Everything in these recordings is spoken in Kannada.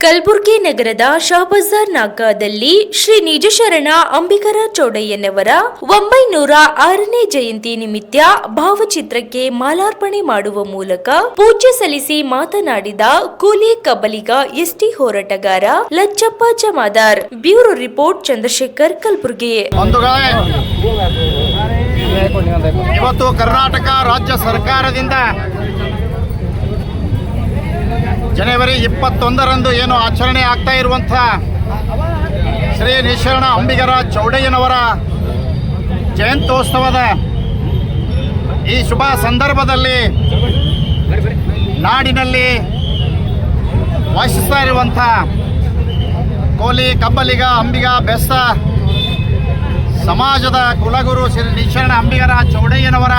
ಕಲಬುರಗಿ ನಗರದ ಶಾಬಜಾರ್ ನಾಕಾದಲ್ಲಿ ಶ್ರೀ ನಿಜಶರಣ ಅಂಬಿಗರ ಚೌಡಯ್ಯನವರ 906ನೇ ಜಯಂತಿ ನಿಮಿತ್ತ ಭಾವಚಿತ್ರಕ್ಕೆ ಮಾಲಾರ್ಪಣೆ ಮಾಡುವ ಮೂಲಕ ಪೂಜೆ ಸಲ್ಲಿಸಿ ಮಾತನಾಡಿದ ಕೂಲಿ ಕಬ್ಬಲಿಗ ಎಸ್ಟಿ ಹೋರಾಟಗಾರ ಲಚ್ಚಪ್ಪ ಜಮಾದಾರ್. Bureau report Chandrashekhar, Kalaburagi. ಇವತ್ತು ಕರ್ನಾಟಕ ರಾಜ್ಯ ಸರ್ಕಾರದಿಂದ ಜನವರಿ 21ರಂದು ಏನು ಆಚರಣೆ ಆಗ್ತಾ ಇರುವಂಥ ಶ್ರೀ ನಿಜಶರಣ ಅಂಬಿಗರ ಚೌಡಯ್ಯನವರ ಜಯಂತ್ಯೋತ್ಸವದ ಈ ಶುಭ ಸಂದರ್ಭದಲ್ಲಿ ನಾಡಿನಲ್ಲಿ ವಾಸಿಸ್ತಾ ಇರುವಂಥ ಕೋಲಿ ಕಬ್ಬಲಿಗ ಅಂಬಿಗ ಬೆಸ್ತ ಸಮಾಜದ ಕುಲಗುರು ಶ್ರೀ ನಿಜಶರಣ ಅಂಬಿಗರ ಚೌಡಯ್ಯನವರ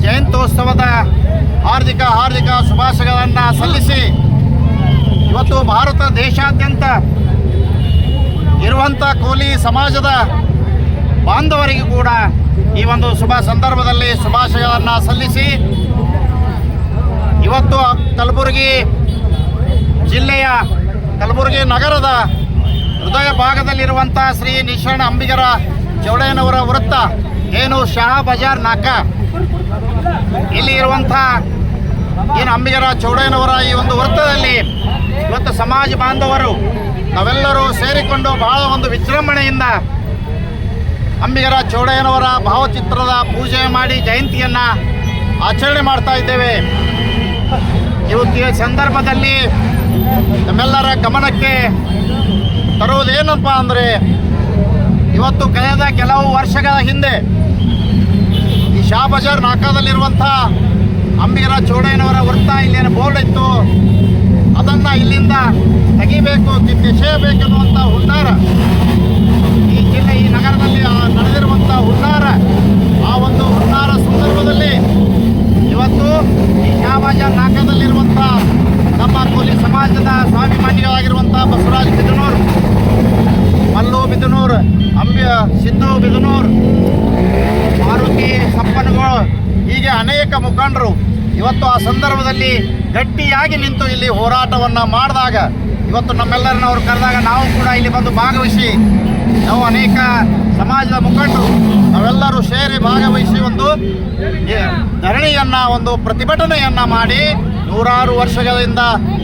ಜಯಂತ್ಯೋತ್ಸವದ ಹಾರ್ದಿಕ ಶುಭಾಶಯಗಳನ್ನು ಸಲ್ಲಿಸಿ ಇವತ್ತು ಭಾರತ ದೇಶಾದ್ಯಂತ ಇರುವಂಥ ಕೋಲಿ ಸಮಾಜದ ಬಾಂಧವರಿಗೂ ಕೂಡ ಈ ಒಂದು ಶುಭ ಸಂದರ್ಭದಲ್ಲಿ ಶುಭಾಶಯಗಳನ್ನು ಸಲ್ಲಿಸಿ ಇವತ್ತು ಕಲಬುರಗಿ ಜಿಲ್ಲೆಯ ಕಲಬುರಗಿ ನಗರದ ಹೃದಯ ಭಾಗದಲ್ಲಿರುವಂಥ ಶ್ರೀ ನಿಜಶರಣ ಅಂಬಿಗರ ಚೌಡಯ್ಯನವರ ವೃತ್ತ ಏನು ಶಹಾ ಬಜಾರ್ ನಾಕಾ ಇಲ್ಲಿ ಇರುವಂಥ ಏನು ಅಂಬಿಗರ ಚೌಡಯ್ಯನವರ ಈ ಒಂದು ವೃತ್ತದಲ್ಲಿ ಇವತ್ತು ಸಮಾಜ ಬಾಂಧವರು ನಾವೆಲ್ಲರೂ ಸೇರಿಕೊಂಡು ಬಹಳ ಒಂದು ವಿಜೃಂಭಣೆಯಿಂದ ಅಂಬಿಗರ ಚೌಡಯ್ಯನವರ ಭಾವಚಿತ್ರದ ಪೂಜೆ ಮಾಡಿ ಜಯಂತಿಯನ್ನು ಆಚರಣೆ ಮಾಡ್ತಾ ಇದ್ದೇವೆ. ಇವತ್ತಿನ ಸಂದರ್ಭದಲ್ಲಿ ನಮ್ಮೆಲ್ಲರ ಗಮನಕ್ಕೆ ತರುವುದೇನಪ್ಪ ಅಂದರೆ ಇವತ್ತು ಕಳೆದ ಕೆಲವು ವರ್ಷಗಳ ಹಿಂದೆ ಈ ಶಾ ಬಜಾರ್ ನಾಕಾದಲ್ಲಿರುವಂಥ ಅಂಬಿಗರ ಚೌಡಯ್ಯನವರ ವೃತ್ತ ಇಲ್ಲೇನು ಬೋರ್ಡ್ ಇತ್ತು, ಅದನ್ನು ಇಲ್ಲಿಂದ ತೆಗಿಬೇಕು, ಕಿತ್ತೆಸೆಯಬೇಕೆನ್ನುವಂಥ ಹುನ್ನಾರ ಈ ಜಿಲ್ಲೆ ಈ ನಗರದಲ್ಲಿ ನಡೆದಿರುವಂಥ ಹುನ್ನಾರ, ಆ ಒಂದು ಹುನ್ನಾರ ಸಂದರ್ಭದಲ್ಲಿ ಇವತ್ತು ಈ ಶಾ ಬಜಾರ್ ನಾಕಾದಲ್ಲಿರುವಂಥ ನಮ್ಮ ಕೋಲಿ ಸಮಾಜದ ಸ್ವಾಭಿಮಾನಿಗಳಾಗಿರುವಂಥ ಬಸವರಾಜ್ ಬಿದನೂರು, ಮಲ್ಲು ಬಿದನೂರು, ಸಿದ್ದು ಬಿದನೂರು, ಮಾರುತಿ ಸಪ್ಪನಗಳು, ಹೀಗೆ ಅನೇಕ ಮುಖಂಡರು ಇವತ್ತು ಆ ಸಂದರ್ಭದಲ್ಲಿ ಗಟ್ಟಿಯಾಗಿ ನಿಂತು ಇಲ್ಲಿ ಹೋರಾಟವನ್ನು ಮಾಡಿದಾಗ ಇವತ್ತು ನಮ್ಮೆಲ್ಲರನ್ನ ಅವರು ಕರೆದಾಗ ನಾವು ಕೂಡ ಇಲ್ಲಿ ಬಂದು ಭಾಗವಹಿಸಿ ನಾವು ಅನೇಕ ಸಮಾಜದ ಮುಖಂಡರು ನಾವೆಲ್ಲರೂ ಸೇರಿ ಭಾಗವಹಿಸಿ ಒಂದು ಧರಣಿಯನ್ನು ಒಂದು ಪ್ರತಿಭಟನೆಯನ್ನು ಮಾಡಿ ನೂರಾರು ವರ್ಷಗಳಿಂದ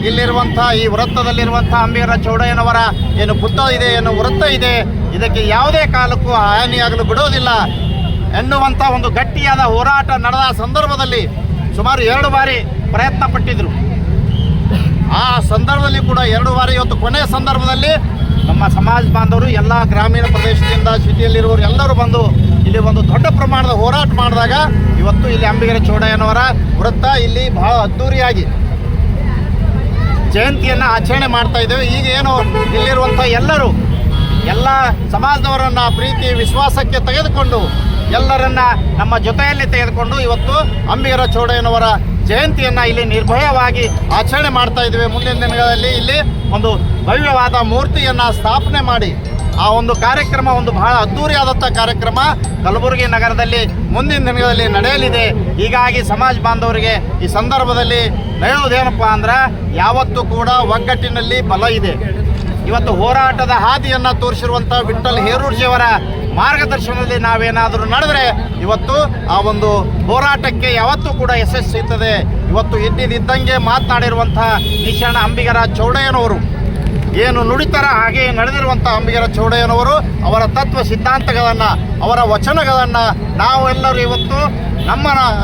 ಇಲ್ಲಿರುವಂಥ ಈ ವೃತ್ತದಲ್ಲಿರುವಂಥ ಅಂಬಿಗರ ಚೌಡಯ್ಯನವರ ಏನು ಬುದ್ಧ ಇದೆ, ಏನು ವೃತ್ತ ಇದೆ, ಇದಕ್ಕೆ ಯಾವುದೇ ಕಾಲಕ್ಕೂ ಹಾನಿಯಾಗಲು ಬಿಡೋದಿಲ್ಲ ಎನ್ನುವಂಥ ಒಂದು ಗಟ್ಟಿಯಾದ ಹೋರಾಟ ನಡೆದ ಸಂದರ್ಭದಲ್ಲಿ ಸುಮಾರು 2 ಬಾರಿ ಪ್ರಯತ್ನ ಪಟ್ಟಿದ್ರು. ಆ ಸಂದರ್ಭದಲ್ಲಿ ಕೂಡ 2 ಬಾರಿ ಇವತ್ತು ಕೊನೆಯ ಸಂದರ್ಭದಲ್ಲಿ ನಮ್ಮ ಸಮಾಜ ಬಾಂಧವರು ಎಲ್ಲ ಗ್ರಾಮೀಣ ಪ್ರದೇಶದಿಂದ ಸಿಟಿಯಲ್ಲಿರುವವರು ಎಲ್ಲರೂ ಬಂದು ಇಲ್ಲಿ ಒಂದು ದೊಡ್ಡ ಪ್ರಮಾಣದ ಹೋರಾಟ ಮಾಡಿದಾಗ ಇವತ್ತು ಇಲ್ಲಿ ಅಂಬಿಗರ ಚೌಡಯ್ಯನವರ ವೃತ್ತ ಇಲ್ಲಿ ಬಹಳ ಅದ್ಧೂರಿಯಾಗಿ ಜಯಂತಿಯನ್ನು ಆಚರಣೆ ಮಾಡ್ತಾ ಇದ್ದೇವೆ. ಈಗ ಏನು ಇಲ್ಲಿರುವಂಥ ಎಲ್ಲರೂ ಎಲ್ಲ ಸಮಾಜದವರನ್ನು ಪ್ರೀತಿ ವಿಶ್ವಾಸಕ್ಕೆ ತೆಗೆದುಕೊಂಡು ಎಲ್ಲರನ್ನ ನಮ್ಮ ಜೊತೆಯಲ್ಲಿ ತೆಗೆದುಕೊಂಡು ಇವತ್ತು ಅಂಬಿಗರ ಚೌಡಯ್ಯನವರ ಜಯಂತಿಯನ್ನು ಇಲ್ಲಿ ನಿರ್ಭಯವಾಗಿ ಆಚರಣೆ ಮಾಡ್ತಾ ಇದ್ದೇವೆ. ಮುಂದಿನ ದಿನಗಳಲ್ಲಿ ಇಲ್ಲಿ ಒಂದು ಭವ್ಯವಾದ ಮೂರ್ತಿಯನ್ನು ಸ್ಥಾಪನೆ ಮಾಡಿ ಆ ಒಂದು ಕಾರ್ಯಕ್ರಮ ಒಂದು ಬಹಳ ಅದ್ಧೂರಿಯಾದಂಥ ಕಾರ್ಯಕ್ರಮ ಕಲಬುರಗಿ ನಗರದಲ್ಲಿ ಮುಂದಿನ ದಿನಗಳಲ್ಲಿ ನಡೆಯಲಿದೆ. ಹೀಗಾಗಿ ಸಮಾಜ ಬಾಂಧವರಿಗೆ ಈ ಸಂದರ್ಭದಲ್ಲಿ ಹೇಳುವುದೇನಪ್ಪ ಅಂದ್ರೆ ಯಾವತ್ತೂ ಕೂಡ ಒಗ್ಗಟ್ಟಿನಲ್ಲಿ ಬಲ ಇದೆ. ಇವತ್ತು ಹೋರಾಟದ ಹಾದಿಯನ್ನು ತೋರಿಸಿರುವಂಥ ವಿಠ್ಠಲ್ ಹೇರೂರ್ಜಿಯವರ ಮಾರ್ಗದರ್ಶನದಲ್ಲಿ ನಾವೇನಾದರೂ ನಡೆದರೆ ಇವತ್ತು ಆ ಒಂದು ಹೋರಾಟಕ್ಕೆ ಯಾವತ್ತೂ ಕೂಡ ಯಶಸ್ಸು ಸಿಗ್ತದೆ. ಇವತ್ತು ಇದ್ದಂಗೆ ಮಾತನಾಡಿರುವಂಥ ನಿಜಶರಣ ಅಂಬಿಗರ ಚೌಡಯ್ಯನವರು ಏನು ನುಡಿತಾರ ಹಾಗೆ ನಡೆದಿರುವಂಥ ಅಂಬಿಗರ ಚೌಡಯ್ಯನವರು ಅವರ ತತ್ವ ಸಿದ್ಧಾಂತಗಳನ್ನು, ಅವರ ವಚನಗಳನ್ನು ನಾವೆಲ್ಲರೂ ಇವತ್ತು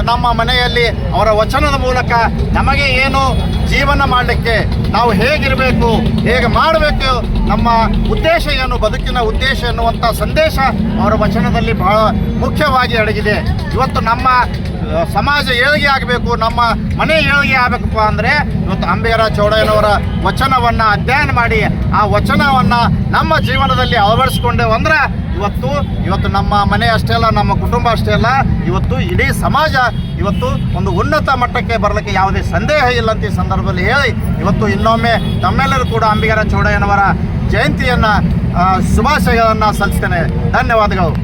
ನಮ್ಮ ಮನೆಯಲ್ಲಿ ಅವರ ವಚನದ ಮೂಲಕ ನಮಗೆ ಏನು ಜೀವನ ಮಾಡಲಿಕ್ಕೆ ನಾವು ಹೇಗಿರಬೇಕು, ಹೇಗೆ ಮಾಡಬೇಕು, ನಮ್ಮ ಉದ್ದೇಶ ಏನು, ಬದುಕಿನ ಉದ್ದೇಶ ಎನ್ನುವಂಥ ಸಂದೇಶ ಅವರ ವಚನದಲ್ಲಿ ಬಹಳ ಮುಖ್ಯವಾಗಿ ಅಡಗಿದೆ. ಇವತ್ತು ನಮ್ಮ ಸಮಾಜ ಏಳಿಗೆ ಆಗಬೇಕು, ನಮ್ಮ ಮನೆ ಏಳಿಗೆ ಆಗಬೇಕಪ್ಪ ಅಂದರೆ ಇವತ್ತು ಅಂಬಿಗರ ಚೌಡಯ್ಯನವರ ವಚನವನ್ನು ಅಧ್ಯಯನ ಮಾಡಿ ಆ ವಚನವನ್ನು ನಮ್ಮ ಜೀವನದಲ್ಲಿ ಅಳವಡಿಸ್ಕೊಂಡೇವು ಅಂದ್ರೆ ಇವತ್ತು ನಮ್ಮ ಮನೆ ಅಷ್ಟೇ ಅಲ್ಲ, ನಮ್ಮ ಕುಟುಂಬ ಅಷ್ಟೇ ಅಲ್ಲ, ಇವತ್ತು ಇಡೀ ಸಮಾಜ ಇವತ್ತು ಒಂದು ಉನ್ನತ ಮಟ್ಟಕ್ಕೆ ಬರಲಿಕ್ಕೆ ಯಾವುದೇ ಸಂದೇಹ ಇಲ್ಲ ಅಂತ ಈ ಸಂದರ್ಭದಲ್ಲಿ ಹೇಳಿ ಇವತ್ತು ಇನ್ನೊಮ್ಮೆ ತಮ್ಮೆಲ್ಲರೂ ಕೂಡ ಅಂಬಿಗರ ಚೌಡಯ್ಯನವರ ಜಯಂತಿಯನ್ನು ಶುಭಾಶಯಗಳನ್ನು ಸಲ್ಲಿಸ್ತೇನೆ. ಧನ್ಯವಾದಗಳು.